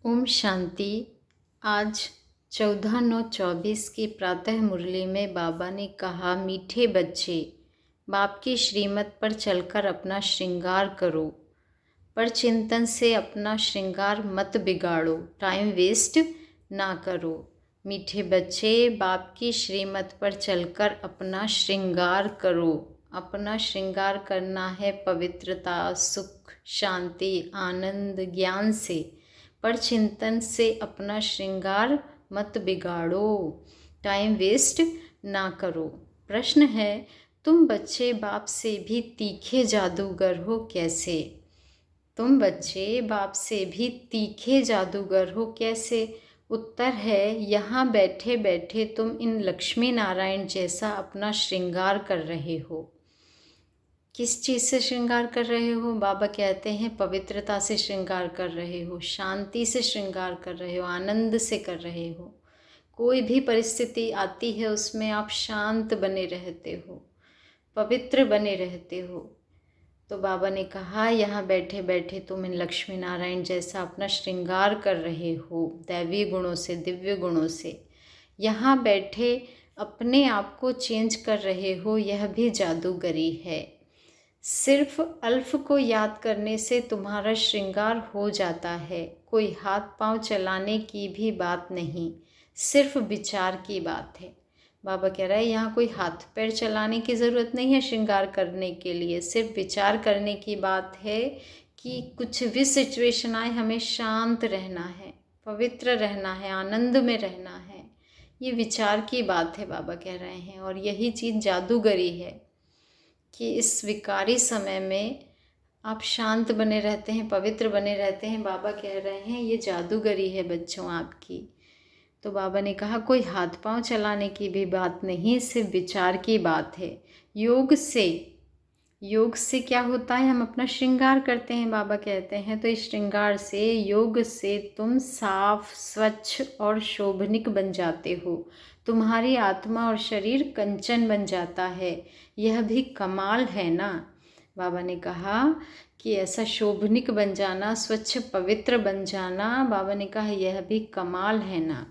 ओम शांति। आज 14/9/24 की प्रातः मुरली में बाबा ने कहा, मीठे बच्चे, बाप की श्रीमत पर चलकर अपना श्रृंगार करो, पर चिंतन से अपना श्रृंगार मत बिगाड़ो, टाइम वेस्ट ना करो। मीठे बच्चे, बाप की श्रीमत पर चलकर अपना श्रृंगार करो। अपना श्रृंगार करना है पवित्रता, सुख, शांति, आनंद, ज्ञान से, पर चिंतन से अपना श्रृंगार मत बिगाड़ो, टाइम वेस्ट ना करो। प्रश्न है, तुम बच्चे बाप से भी तीखे जादूगर हो कैसे? तुम बच्चे बाप से भी तीखे जादूगर हो कैसे? उत्तर है, यहाँ बैठे बैठे तुम इन लक्ष्मी नारायण जैसा अपना श्रृंगार कर रहे हो। किस चीज़ से श्रृंगार कर रहे हो? बाबा कहते हैं पवित्रता से श्रृंगार कर रहे हो, शांति से श्रृंगार कर रहे हो, आनंद से कर रहे हो। कोई भी परिस्थिति आती है उसमें आप शांत बने रहते हो, पवित्र बने रहते हो। तो बाबा ने कहा, यहाँ बैठे बैठे तुम इन लक्ष्मी नारायण जैसा अपना श्रृंगार कर रहे हो, दैवी गुणों से, दिव्य गुणों से। यहाँ बैठे अपने आप को चेंज कर रहे हो, यह भी जादूगरी है। सिर्फ अल्फ को याद करने से तुम्हारा श्रृंगार हो जाता है। कोई हाथ पांव चलाने की भी बात नहीं, सिर्फ विचार की बात है। बाबा कह रहा है, यहाँ कोई हाथ पैर चलाने की ज़रूरत नहीं है श्रृंगार करने के लिए, सिर्फ विचार करने की बात है कि कुछ भी सिचुएशन आए हमें शांत रहना है, पवित्र रहना है, आनंद में रहना है। ये विचार की बात है, बाबा कह रहे हैं। और यही चीज़ जादूगरी है कि इस विकारी समय में आप शांत बने रहते हैं, पवित्र बने रहते हैं। बाबा कह रहे हैं ये जादूगरी है बच्चों आपकी। तो बाबा ने कहा, कोई हाथ पांव चलाने की भी बात नहीं, सिर्फ विचार की बात है। योग से क्या होता है? हम अपना श्रृंगार करते हैं, बाबा कहते हैं। तो इस श्रृंगार से, योग से तुम साफ, स्वच्छ और शोभनिक बन जाते हो। तुम्हारी आत्मा और शरीर कंचन बन जाता है। यह भी कमाल है ना? बाबा ने कहा कि ऐसा शोभनिक बन जाना, स्वच्छ पवित्र बन जाना, बाबा ने कहा यह भी कमाल है ना।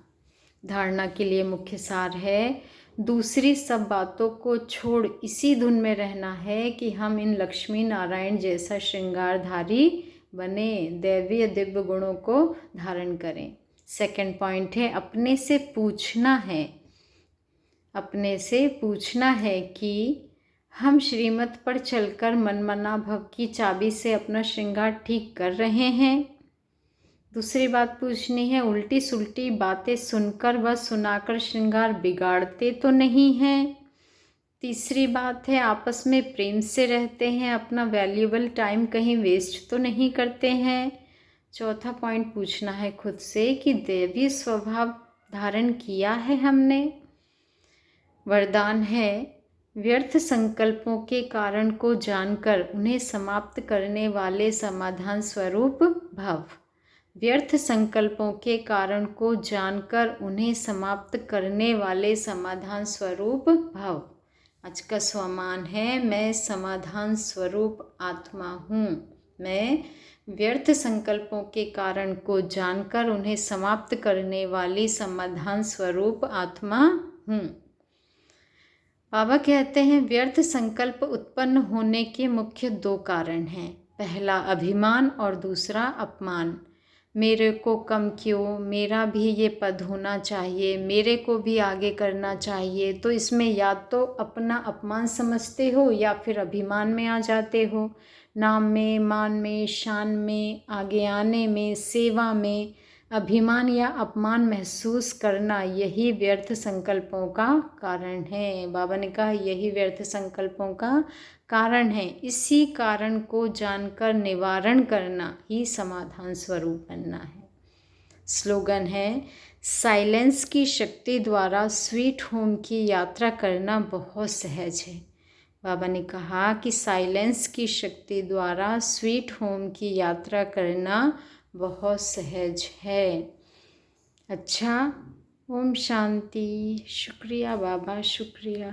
धारणा के लिए मुख्य सार है, दूसरी सब बातों को छोड़ इसी धुन में रहना है कि हम इन लक्ष्मी नारायण जैसा श्रृंगारधारी बने, दैवीय दिव्य गुणों को धारण करें। सेकंड पॉइंट है, अपने से पूछना है कि हम श्रीमत पर चलकर मनमना भव की चाबी से अपना श्रृंगार ठीक कर रहे हैं। दूसरी बात पूछनी है, उल्टी सुल्टी बातें सुनकर व सुनाकर श्रृंगार बिगाड़ते तो नहीं हैं। तीसरी बात है, आपस में प्रेम से रहते हैं, अपना वैल्यूएबल टाइम कहीं वेस्ट तो नहीं करते हैं। चौथा पॉइंट पूछना है खुद से कि दैवी स्वभाव धारण किया है हमने। वरदान है, व्यर्थ संकल्पों के कारण को जानकर उन्हें समाप्त करने वाले समाधान स्वरूप भव। व्यर्थ संकल्पों के कारण को जानकर उन्हें समाप्त करने वाले समाधान स्वरूप भव। आज का स्वमान है, मैं समाधान स्वरूप आत्मा हूँ। मैं व्यर्थ संकल्पों के कारण को जानकर उन्हें समाप्त करने वाली समाधान स्वरूप आत्मा हूँ। बाबा कहते हैं, व्यर्थ संकल्प उत्पन्न होने के मुख्य दो कारण हैं। पहला अभिमान और दूसरा अपमान। मेरे को कम क्यों, मेरा भी ये पद होना चाहिए, मेरे को भी आगे करना चाहिए। तो इसमें या तो अपना अपमान समझते हो या फिर अभिमान में आ जाते हो। नाम में, मान में, शान में, आगे आने में, सेवा में अभिमान या अपमान महसूस करना, यही व्यर्थ संकल्पों का कारण है। बाबा ने कहा यही व्यर्थ संकल्पों का कारण है। इसी कारण को जानकर निवारण करना ही समाधान स्वरूप बनना है। स्लोगन है, साइलेंस की शक्ति द्वारा स्वीट होम की यात्रा करना बहुत सहज है। बाबा ने कहा कि साइलेंस की शक्ति द्वारा स्वीट होम की यात्रा करना बहुत सहज है। अच्छा, ओम शांति। शुक्रिया बाबा, शुक्रिया।